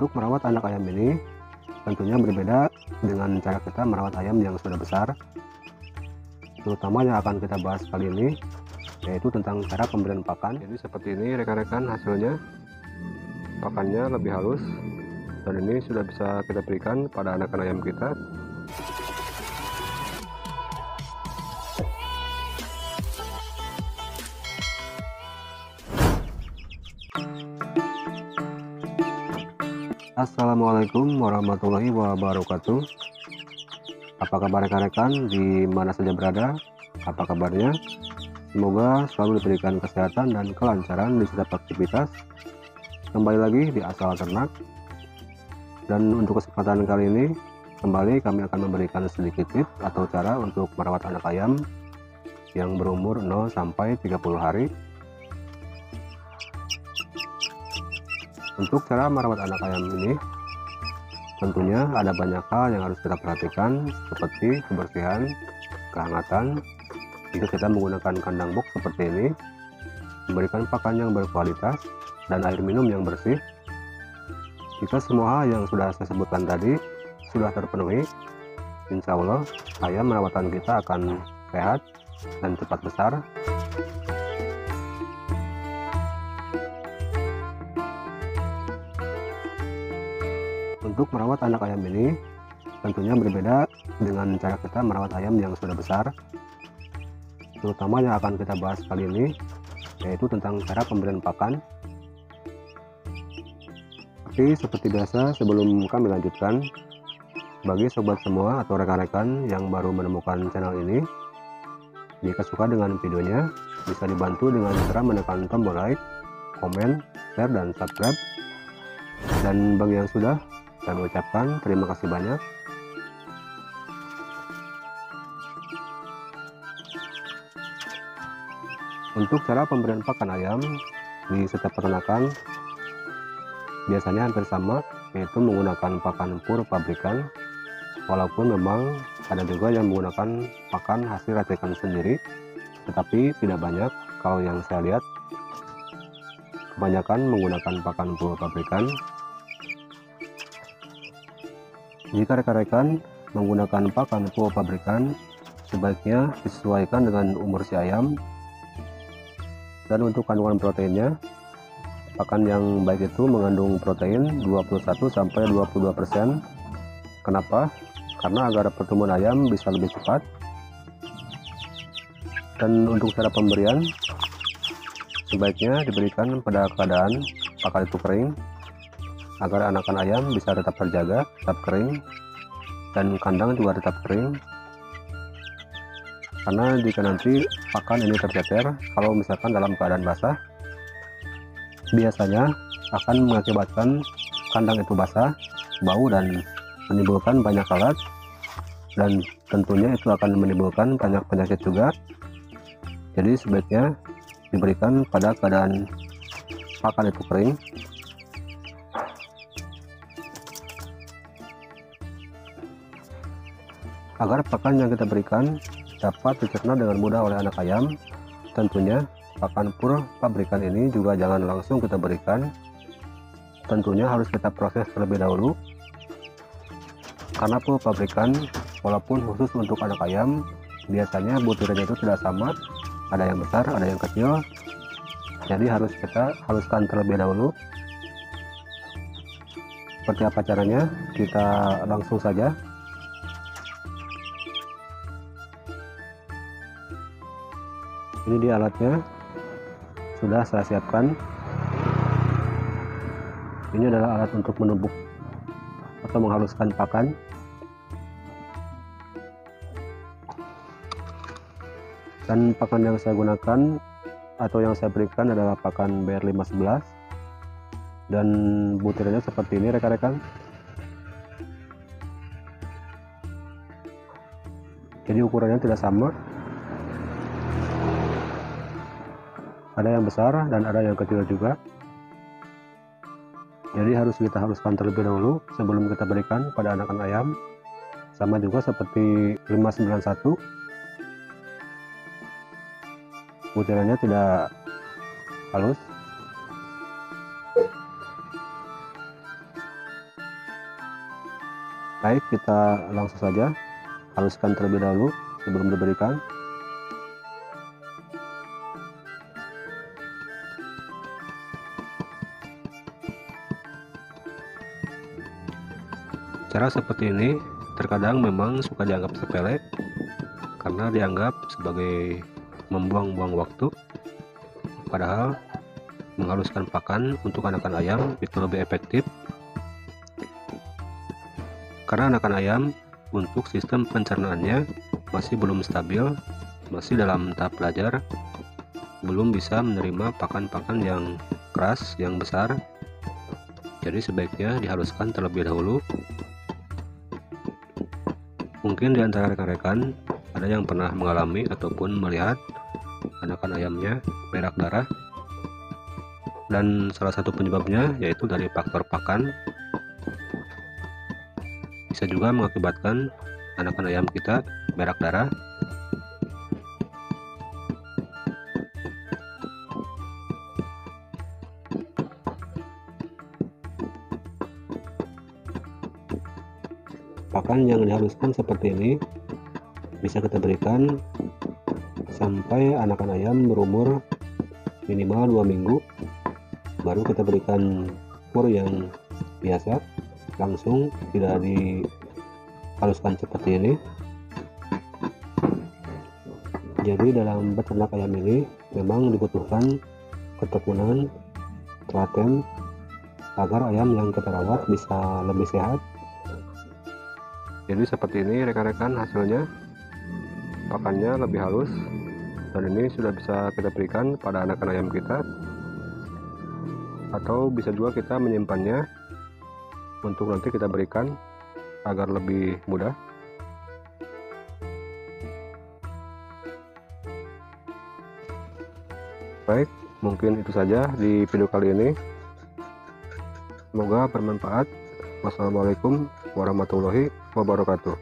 Untuk merawat anak ayam ini tentunya berbeda dengan cara kita merawat ayam yang sudah besar. Terutama yang akan kita bahas kali ini yaitu tentang cara pemberian pakan. Jadi seperti ini rekan-rekan hasilnya. Pakannya lebih halus dan ini sudah bisa kita berikan pada anakan ayam kita. Assalamualaikum warahmatullahi wabarakatuh. Apa kabar rekan-rekan di mana saja berada? Apa kabarnya? Semoga selalu diberikan kesehatan dan kelancaran di setiap aktivitas. Kembali lagi di Asal Ternak. Dan untuk kesempatan kali ini kembali kami akan memberikan sedikit tips atau cara untuk merawat anak ayam yang berumur 0 sampai 30 hari. Untuk cara merawat anak ayam ini tentunya ada banyak hal yang harus kita perhatikan, seperti kebersihan, kehangatan. Jika kita menggunakan kandang box seperti ini, memberikan pakan yang berkualitas dan air minum yang bersih. Jika semua hal yang sudah saya sebutkan tadi sudah terpenuhi, insya Allah ayam merawatan kita akan sehat dan cepat besar. Untuk merawat anak ayam ini tentunya berbeda dengan cara kita merawat ayam yang sudah besar. Terutama yang akan kita bahas kali ini yaitu tentang cara pemberian pakan. Tapi seperti biasa sebelum kami lanjutkan, bagi sobat semua atau rekan-rekan yang baru menemukan channel ini, jika suka dengan videonya bisa dibantu dengan cara menekan tombol like, komen, share, dan subscribe. Dan bagi yang sudah, kami ucapkan terima kasih banyak. Untuk cara pemberian pakan ayam di setiap peternakan biasanya hampir sama, yaitu menggunakan pakan pur pabrikan, walaupun memang ada juga yang menggunakan pakan hasil racikan sendiri, tetapi tidak banyak. Kalau yang saya lihat kebanyakan menggunakan pakan pur pabrikan. Jika rekan-rekan menggunakan pakan pur pabrikan, sebaiknya disesuaikan dengan umur si ayam. Dan untuk kandungan proteinnya, pakan yang baik itu mengandung protein 21-22%. Kenapa? Karena agar pertumbuhan ayam bisa lebih cepat. Dan untuk cara pemberian, sebaiknya diberikan pada keadaan pakan itu kering, agar anakan ayam bisa tetap terjaga, tetap kering, dan kandang juga tetap kering. Karena jika nanti pakan ini tercecer, kalau misalkan dalam keadaan basah, biasanya akan mengakibatkan kandang itu basah, bau, dan menimbulkan banyak lalat, dan tentunya itu akan menimbulkan banyak penyakit juga. Jadi sebaiknya diberikan pada keadaan pakan itu kering. Agar pakan yang kita berikan dapat dicerna dengan mudah oleh anak ayam, tentunya pakan pur pabrikan ini juga jangan langsung kita berikan. Tentunya harus kita proses terlebih dahulu, karena pur pabrikan walaupun khusus untuk anak ayam, biasanya butirannya itu tidak sama, ada yang besar, ada yang kecil. Jadi harus kita haluskan terlebih dahulu. Seperti apa caranya? Kita langsung saja. Ini dia alatnya, sudah saya siapkan. Ini adalah alat untuk menumbuk atau menghaluskan pakan. Dan pakan yang saya gunakan atau yang saya berikan adalah pakan BR511, dan butirannya seperti ini rekan-rekan. Jadi ukurannya tidak sama, ada yang besar dan ada yang kecil juga. Jadi harus kita haluskan terlebih dahulu sebelum kita berikan pada anakan ayam. Sama juga seperti 591, butirannya tidak halus. Baik, kita langsung saja haluskan terlebih dahulu sebelum diberikan. Cara seperti ini terkadang memang suka dianggap sepele karena dianggap sebagai membuang-buang waktu, padahal menghaluskan pakan untuk anakan ayam itu lebih efektif karena anakan ayam untuk sistem pencernaannya masih belum stabil, masih dalam tahap belajar, belum bisa menerima pakan-pakan yang keras, yang besar. Jadi sebaiknya dihaluskan terlebih dahulu. Mungkin di antara rekan-rekan ada yang pernah mengalami ataupun melihat anakan ayamnya berak darah, dan salah satu penyebabnya yaitu dari faktor pakan. Bisa juga mengakibatkan anakan ayam kita berak darah. Pakan yang dihaluskan seperti ini bisa kita berikan sampai anakan ayam berumur minimal 2 minggu, baru kita berikan kur yang biasa, langsung, tidak dihaluskan seperti ini. Jadi dalam beternak ayam ini memang dibutuhkan ketekunan, telaten, agar ayam yang kita rawat bisa lebih sehat. Jadi seperti ini rekan-rekan hasilnya, pakannya lebih halus, dan ini sudah bisa kita berikan pada anakan ayam kita, atau bisa juga kita menyimpannya untuk nanti kita berikan agar lebih mudah. Baik, mungkin itu saja di video kali ini, semoga bermanfaat. Wassalamualaikum warahmatullahi wabarakatuh.